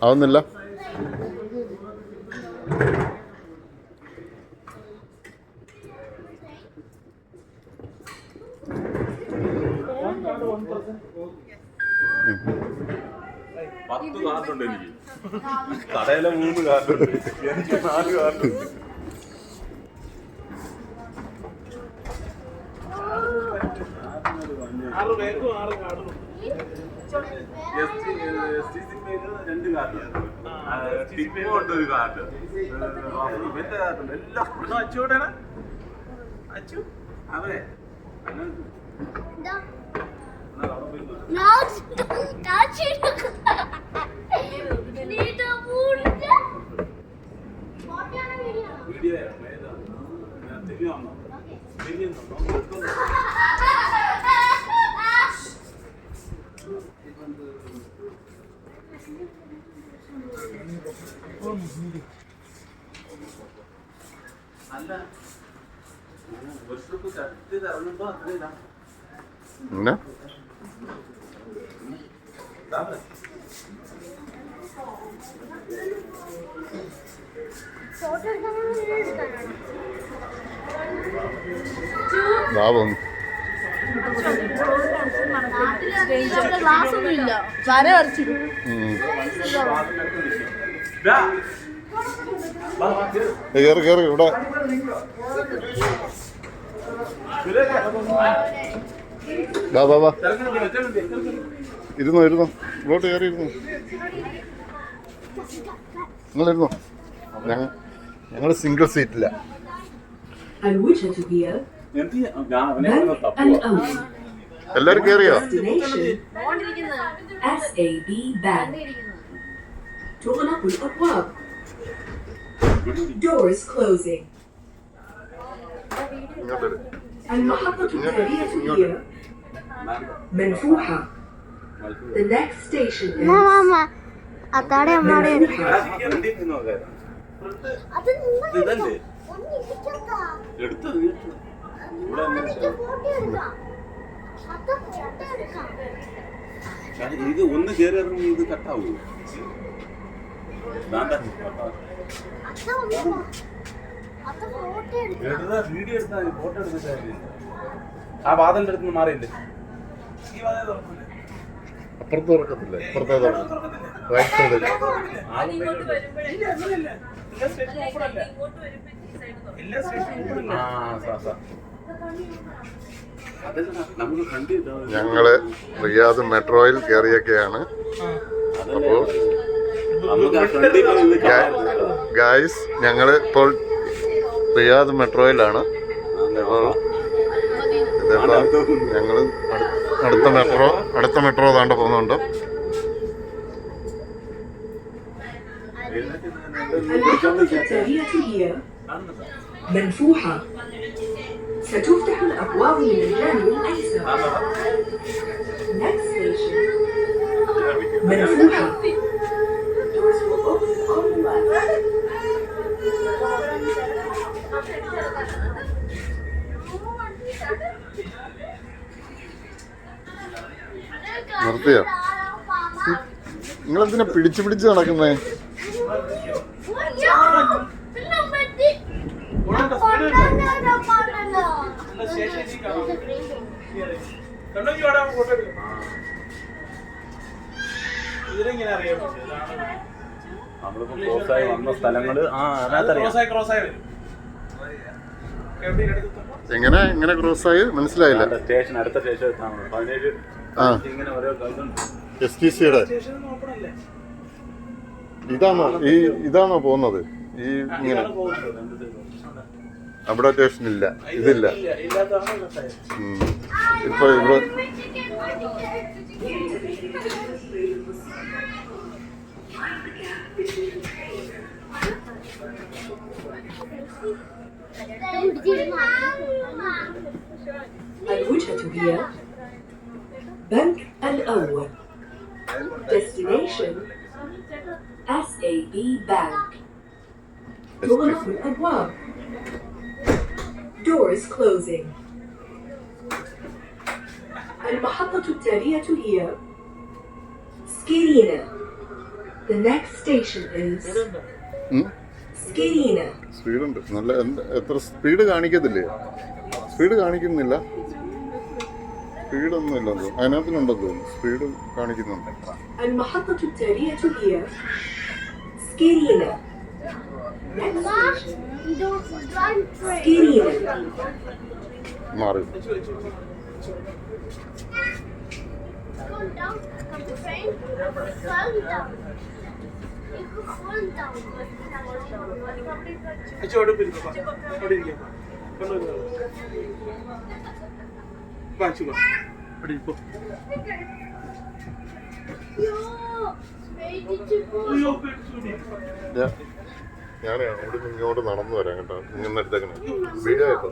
ആവുന്നില്ല. പത്ത് കാർഡുണ്ട് എനിക്ക്. കടയിലെ 3 കാർഡുണ്ട്, എനിക്ക് 4 കാർഡുണ്ട്. രണ്ട് കാർഡുണ്ട്, ടിപ്പുണ്ട് ഒരു കാർഡ്, ഇവന്റെ കാർഡുണ്ട് എല്ലാം. അച്ചുകൂടെയാണ് അച്ചു അതെ. അല്ല ബസ് ചട്ടി ഇറങ്ങുമ്പോ അത്രയില്ല. ക്ലാസ് ഒന്നും ഇല്ല, വര വരച്ചിട്ടു. കേറി ഇവിടെ ഇരുന്നോ ഇങ്ങോട്ട് കയറി ഇരുന്നോ. നിങ്ങളിരുന്നോ, ഞങ്ങൾ സിംഗിൾ സീറ്റില്ല. എല്ലാരും കേറിയോ? Doors closing. المحطة التالية هي منفوحة. The next station is منفوحة. ഇത് ഒന്ന് കയറി ഇറങ്ങി ഇത് കട്ടാവൂ. വീഡിയോ എടുത്താൽ ഫോട്ടോ എടുത്തിട്ട് ആ വാതിലിന്റെ അടുത്ത് മാറിയില്ലേ? ഈ വാതിൽ തുറക്കില്ലേ? അപ്പുറത്ത് തുറക്കത്തില്ലേ? ഇപ്പുറത്തെ റൈറ്റ് സൈഡിൽ. ഞങ്ങള് റിയാദ് മെട്രോയിൽ കയറിയൊക്കെയാണ്. അപ്പോ ഗായ്സ്, ഞങ്ങള് ഇപ്പോൾ റിയാദ് മെട്രോയിലാണ്. ഞങ്ങള് അടുത്ത മെട്രോ താണ്ട പോകുന്നുണ്ട്. منفوحة. ستفتح الأبواب من الجانب الأيسر. Next station منفوحة. Doors will open on the left. നിർത്തിയോ? നിങ്ങളെന്തിനാ പിടിച്ച് നടക്കുന്നേ? നമ്മളിപ്പോ ക്രോസായി വന്ന സ്ഥലങ്ങള് എങ്ങനെ ക്രോസായി മനസ്സിലായില്ല. സ്റ്റേഷൻ അടുത്ത സ്റ്റേഷൻ 17 ഇങ്ങനെ ഓരോ STCയുടെ ഇതാണോ പോകുന്നത്? ഈ ഇങ്ങനെ അവിടെ സ്റ്റേഷനില്ല, ഇതില്ല. ഇപ്പൊ ഇവിടെ الوجهة هي بنك الأول. Destination SAB Bank. دخول الأبواب. Doors closing. المحطة التالية هي Skirina. The next station is Skirina. സ്പീഡുണ്ട് നല്ല എത്ര സ്പീഡ് കാണിക്കത്തില്ലേ? സ്പീഡ് കാണിക്കുന്നില്ല. സ്പീഡൊന്നും ഇല്ലെന്ന് തോന്നുന്നു. അതിനകത്തിനുണ്ടെന്ന് തോന്നുന്നു. സ്പീഡ് കാണിക്കുന്നുണ്ട്. المحطة التالية هي Skirina. Next station, Skirina. മാറി. Fall down, come to train, fall down. You could fall down. അച്ഛൻ അവിടെ പോയി ഇരിക്കാം. അവിടെ ഇരിക്കാം. വാ, അച്ഛൻ വാ. അവിടെ ഇരിപ്പോ. Yo, where did you go? അയ്യോ, പേടിച്ചു. ഞാൻ അവിടെ നിന്ന് ഇങ്ങോട്ട് നടന്നു വരാം കേട്ടോ. ഇങ്ങനെ എടുത്തേക്കണേ വീഡിയോ ആയിട്ടോ.